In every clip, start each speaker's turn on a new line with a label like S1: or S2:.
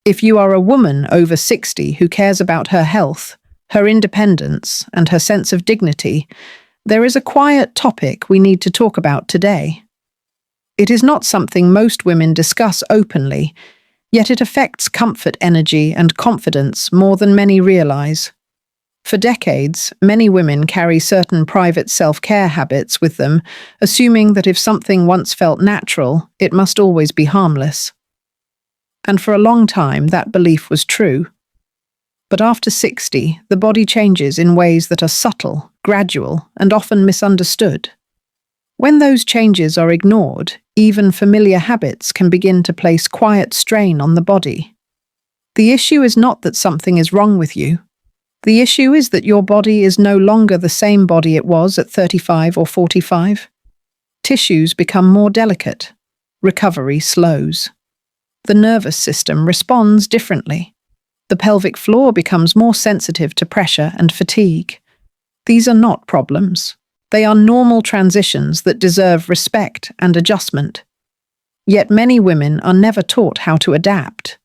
S1: If you are a woman over 60 who cares about her health, her independence, and her sense of dignity, there is a quiet topic we need to talk about today. It is not something most women discuss openly, yet it affects comfort, energy, and confidence more than many realize. For decades, many women carry certain private self-care habits with them, assuming that if something once felt natural, it must always be harmless. And for a long time, that belief was true. But after 60, the body changes in ways that are subtle, gradual, and often misunderstood. When those changes are ignored, even familiar habits can begin to place quiet strain on the body. The issue is not that something is wrong with you. The issue is that your body is no longer the same body it was at 35 or 45. Tissues become more delicate. Recovery slows. The nervous system responds differently. The pelvic floor becomes more sensitive to pressure and fatigue. These are not problems. They are normal transitions that deserve respect and adjustment. Yet many women are never taught how to adapt.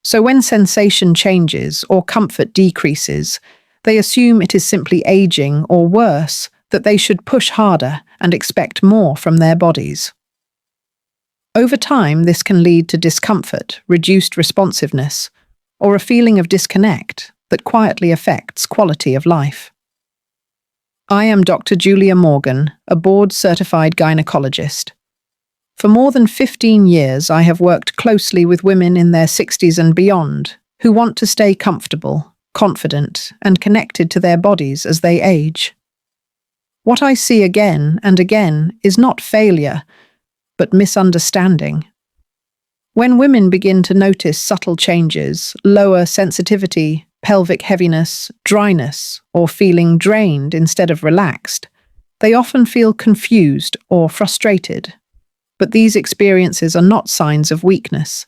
S1: So when sensation changes or comfort decreases, they assume it is simply aging, or worse, that they should push harder and expect more from their bodies. Over time, this can lead to discomfort, reduced responsiveness, or a feeling of disconnect that quietly affects quality of life. I am Dr. Julia Morgan, a board-certified gynecologist. For more than 15 years, I have worked closely with women in their 60s and beyond who want to stay comfortable, confident, and connected to their bodies as they age. What I see again and again is not failure, but misunderstanding. When women begin to notice subtle changes, lower sensitivity, pelvic heaviness, dryness, or feeling drained instead of relaxed, they often feel confused or frustrated. But these experiences are not signs of weakness.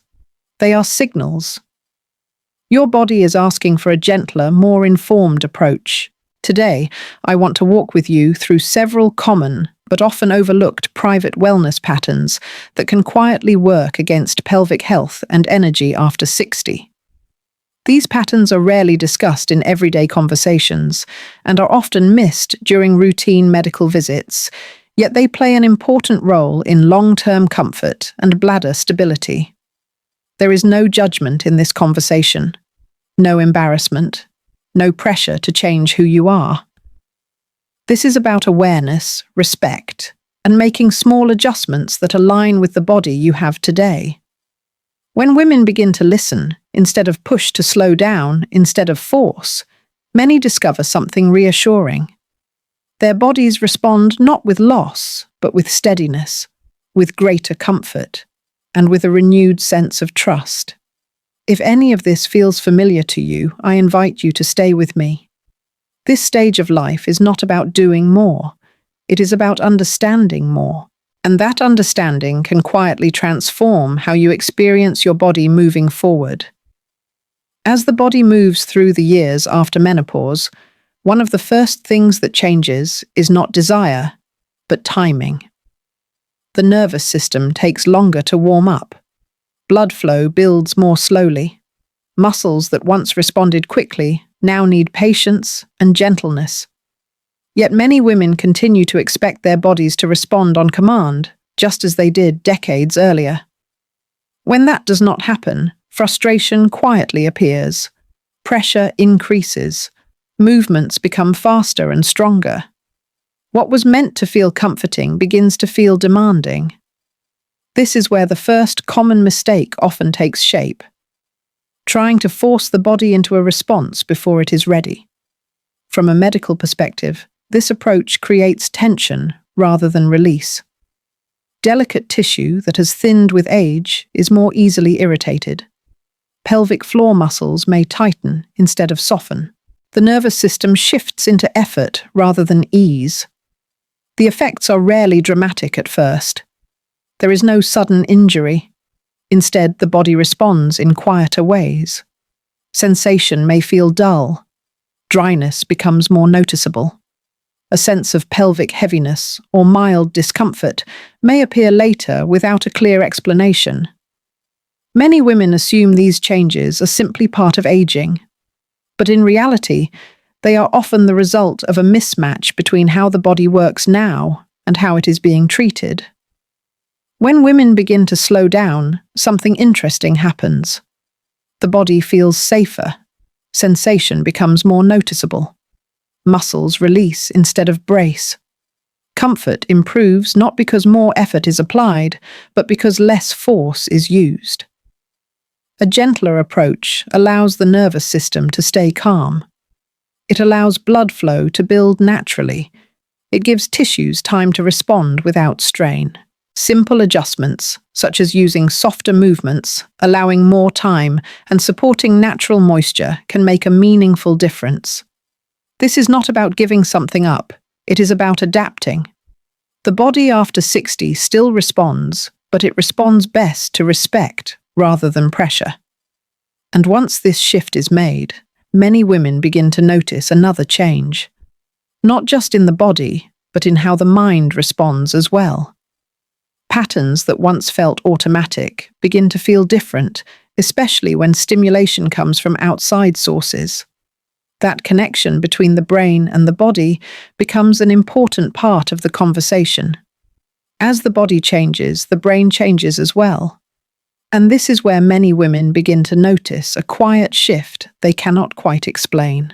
S1: They are signals. Your body is asking for a gentler, more informed approach. Today, I want to walk with you through several common but often overlooked private wellness patterns that can quietly work against pelvic health and energy after 60. These patterns are rarely discussed in everyday conversations and are often missed during routine medical visits, yet they play an important role in long-term comfort and bladder stability. There is no judgment in this conversation, no embarrassment, no pressure to change who you are. This is about awareness, respect, and making small adjustments that align with the body you have today. When women begin to listen, instead of push to slow down, instead of force, many discover something reassuring. Their bodies respond not with loss, but with steadiness, with greater comfort, and with a renewed sense of trust. If any of this feels familiar to you, I invite you to stay with me. This stage of life is not about doing more. It is about understanding more. And that understanding can quietly transform how you experience your body moving forward. As the body moves through the years after menopause, one of the first things that changes is not desire, but timing. The nervous system takes longer to warm up. Blood flow builds more slowly. Muscles that once responded quickly now need patience and gentleness. Yet many women continue to expect their bodies to respond on command, just as they did decades earlier. When that does not happen, frustration quietly appears. Pressure increases. Movements become faster and stronger. What was meant to feel comforting begins to feel demanding. This is where the first common mistake often takes shape. Trying to force the body into a response before it is ready. From a medical perspective, this approach creates tension rather than release. Delicate tissue that has thinned with age is more easily irritated. Pelvic floor muscles may tighten instead of soften. The nervous system shifts into effort rather than ease. The effects are rarely dramatic at first. There is no sudden injury. Instead, the body responds in quieter ways. Sensation may feel dull. Dryness becomes more noticeable. A sense of pelvic heaviness or mild discomfort may appear later without a clear explanation. Many women assume these changes are simply part of aging, but in reality, they are often the result of a mismatch between how the body works now and how it is being treated. When women begin to slow down, something interesting happens. The body feels safer. Sensation becomes more noticeable. Muscles release instead of brace. Comfort improves not because more effort is applied, but because less force is used. A gentler approach allows the nervous system to stay calm. It allows blood flow to build naturally. It gives tissues time to respond without strain. Simple adjustments, such as using softer movements, allowing more time, and supporting natural moisture, can make a meaningful difference. This is not about giving something up, it is about adapting. The body after 60 still responds, but it responds best to respect rather than pressure. And once this shift is made, many women begin to notice another change. Not just in the body, but in how the mind responds as well. Patterns that once felt automatic begin to feel different, especially when stimulation comes from outside sources. That connection between the brain and the body becomes an important part of the conversation. As the body changes, the brain changes as well. And this is where many women begin to notice a quiet shift they cannot quite explain.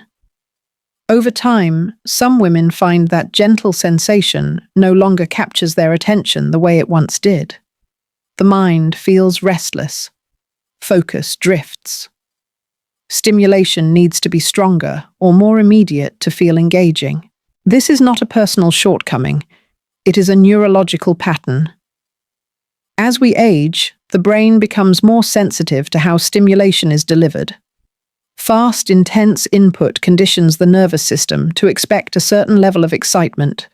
S1: Over time, some women find that gentle sensation no longer captures their attention the way it once did. The mind feels restless. Focus drifts. Stimulation needs to be stronger or more immediate to feel engaging. This is not a personal shortcoming. It is a neurological pattern. As we age, the brain becomes more sensitive to how stimulation is delivered. Fast, intense input conditions the nervous system to expect a certain level of excitement.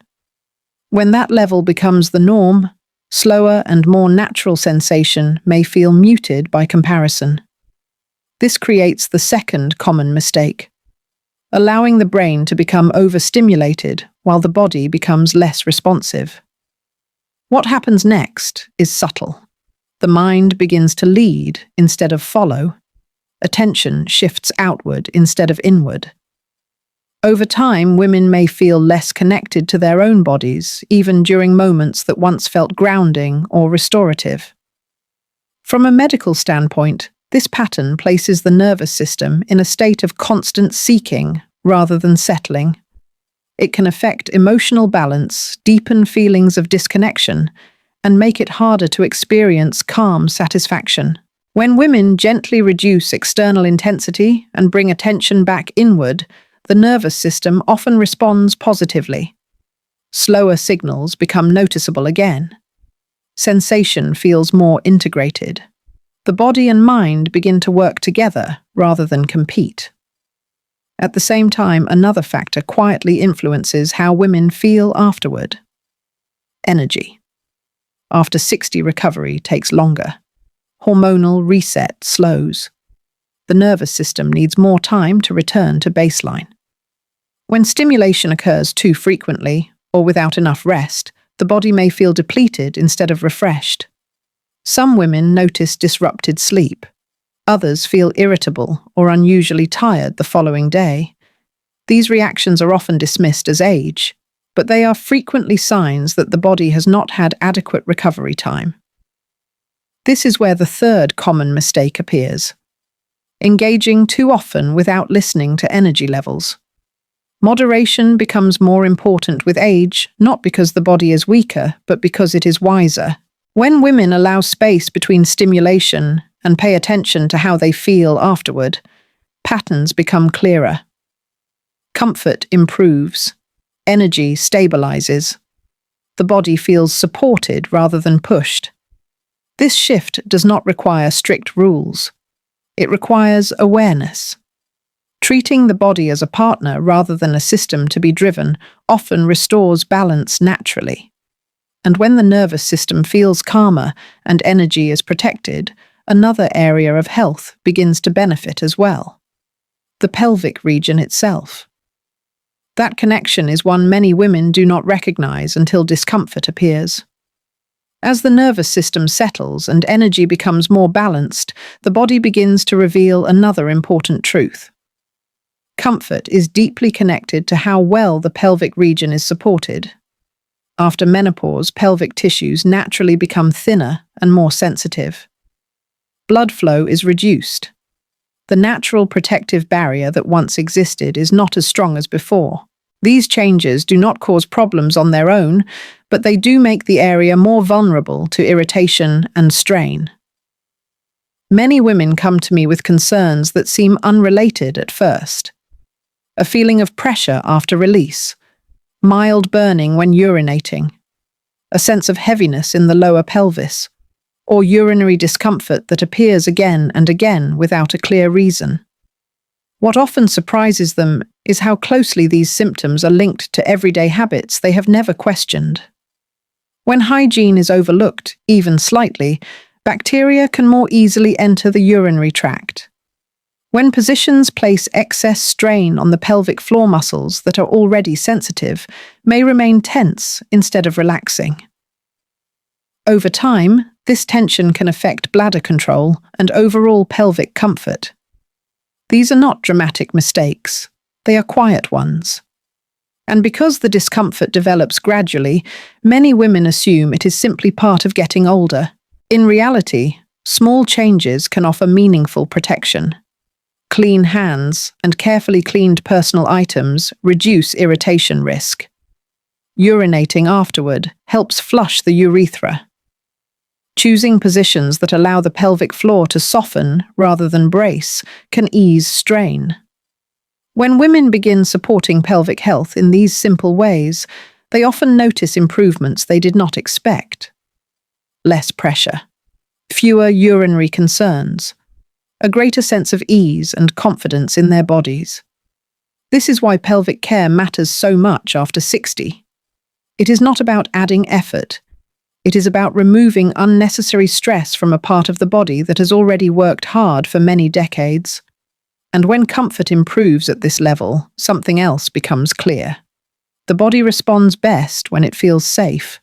S1: When that level becomes the norm, slower and more natural sensation may feel muted by comparison. This creates the second common mistake, allowing the brain to become overstimulated while the body becomes less responsive. What happens next is subtle. The mind begins to lead instead of follow. Attention shifts outward instead of inward. Over time, women may feel less connected to their own bodies, even during moments that once felt grounding or restorative. From a medical standpoint, this pattern places the nervous system in a state of constant seeking rather than settling. It can affect emotional balance, deepen feelings of disconnection, and make it harder to experience calm satisfaction. When women gently reduce external intensity and bring attention back inward, the nervous system often responds positively. Slower signals become noticeable again. Sensation feels more integrated. The body and mind begin to work together rather than compete. At the same time, another factor quietly influences how women feel afterward. Energy. After 60, recovery takes longer. Hormonal reset slows. The nervous system needs more time to return to baseline. When stimulation occurs too frequently or without enough rest, the body may feel depleted instead of refreshed. Some women notice disrupted sleep. Others feel irritable or unusually tired the following day. These reactions are often dismissed as age, but they are frequently signs that the body has not had adequate recovery time. This is where the third common mistake appears: engaging too often without listening to energy levels. Moderation becomes more important with age, not because the body is weaker, but because it is wiser. When women allow space between stimulation and pay attention to how they feel afterward, patterns become clearer. Comfort improves. Energy stabilizes. The body feels supported rather than pushed. This shift does not require strict rules. It requires awareness. Treating the body as a partner rather than a system to be driven often restores balance naturally. And when the nervous system feels calmer and energy is protected, another area of health begins to benefit as well: the pelvic region itself. That connection is one many women do not recognize until discomfort appears. As the nervous system settles and energy becomes more balanced, the body begins to reveal another important truth. Comfort is deeply connected to how well the pelvic region is supported. After menopause, pelvic tissues naturally become thinner and more sensitive. Blood flow is reduced. The natural protective barrier that once existed is not as strong as before. These changes do not cause problems on their own, but they do make the area more vulnerable to irritation and strain. Many women come to me with concerns that seem unrelated at first. A feeling of pressure after release, mild burning when urinating, a sense of heaviness in the lower pelvis, or urinary discomfort that appears again and again without a clear reason. What often surprises them is how closely these symptoms are linked to everyday habits they have never questioned. When hygiene is overlooked, even slightly, bacteria can more easily enter the urinary tract. When positions place excess strain on the pelvic floor muscles that are already sensitive, may remain tense instead of relaxing. Over time, this tension can affect bladder control and overall pelvic comfort. These are not dramatic mistakes, they are quiet ones. And because the discomfort develops gradually, many women assume it is simply part of getting older. In reality, small changes can offer meaningful protection. Clean hands and carefully cleaned personal items reduce irritation risk. Urinating afterward helps flush the urethra. Choosing positions that allow the pelvic floor to soften rather than brace can ease strain. When women begin supporting pelvic health in these simple ways, they often notice improvements they did not expect. Less pressure, fewer urinary concerns, a greater sense of ease and confidence in their bodies. This is why pelvic care matters so much after 60. It is not about adding effort. It is about removing unnecessary stress from a part of the body that has already worked hard for many decades. And when comfort improves at this level, something else becomes clear. The body responds best when it feels safe,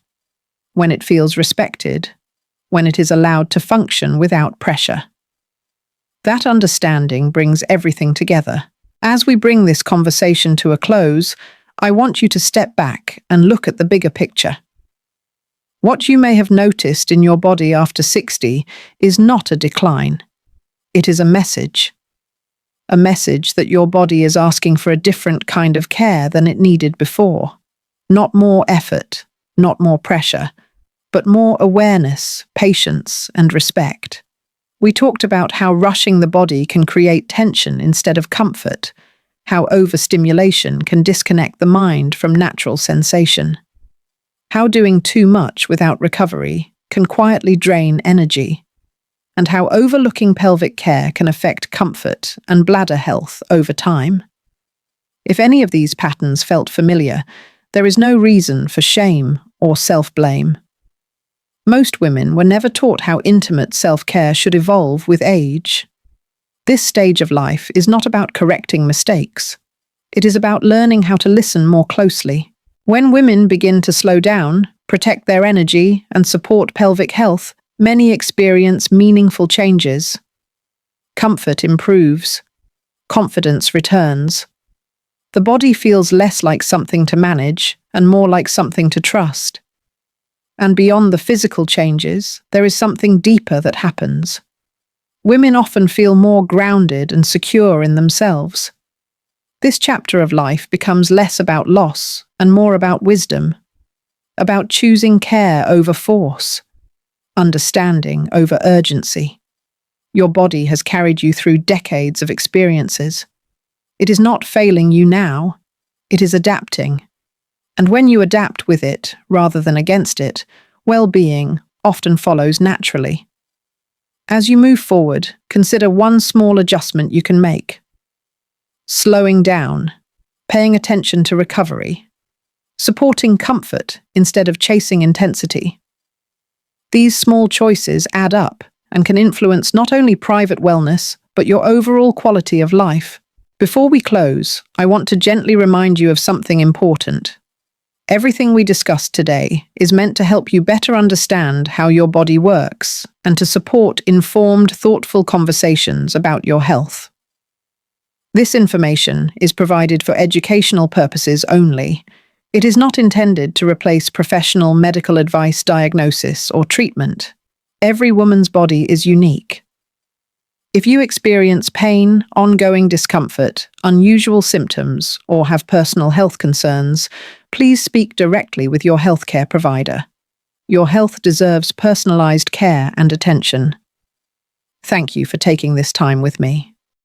S1: when it feels respected, when it is allowed to function without pressure. That understanding brings everything together. As we bring this conversation to a close, I want you to step back and look at the bigger picture. What you may have noticed in your body after 60 is not a decline. It is a message. A message that your body is asking for a different kind of care than it needed before. Not more effort, not more pressure, but more awareness, patience, and respect. We talked about how rushing the body can create tension instead of comfort, how overstimulation can disconnect the mind from natural sensation, how doing too much without recovery can quietly drain energy, and how overlooking pelvic care can affect comfort and bladder health over time. If any of these patterns felt familiar, there is no reason for shame or self-blame. Most women were never taught how intimate self-care should evolve with age. This stage of life is not about correcting mistakes. It is about learning how to listen more closely. When women begin to slow down, protect their energy, and support pelvic health, many experience meaningful changes. Comfort improves. Confidence returns. The body feels less like something to manage and more like something to trust. And beyond the physical changes, there is something deeper that happens. Women often feel more grounded and secure in themselves. This chapter of life becomes less about loss and more about wisdom, about choosing care over force, understanding over urgency. Your body has carried you through decades of experiences. It is not failing you now, it is adapting. And when you adapt with it, rather than against it, well-being often follows naturally. As you move forward, consider one small adjustment you can make. Slowing down, paying attention to recovery, supporting comfort instead of chasing intensity. These small choices add up and can influence not only private wellness, but your overall quality of life. Before we close, I want to gently remind you of something important. Everything we discussed today is meant to help you better understand how your body works and to support informed, thoughtful conversations about your health. This information is provided for educational purposes only. It is not intended to replace professional medical advice, diagnosis, or treatment. Every woman's body is unique. If you experience pain, ongoing discomfort, unusual symptoms, or have personal health concerns, please speak directly with your healthcare provider. Your health deserves personalized care and attention. Thank you for taking this time with me.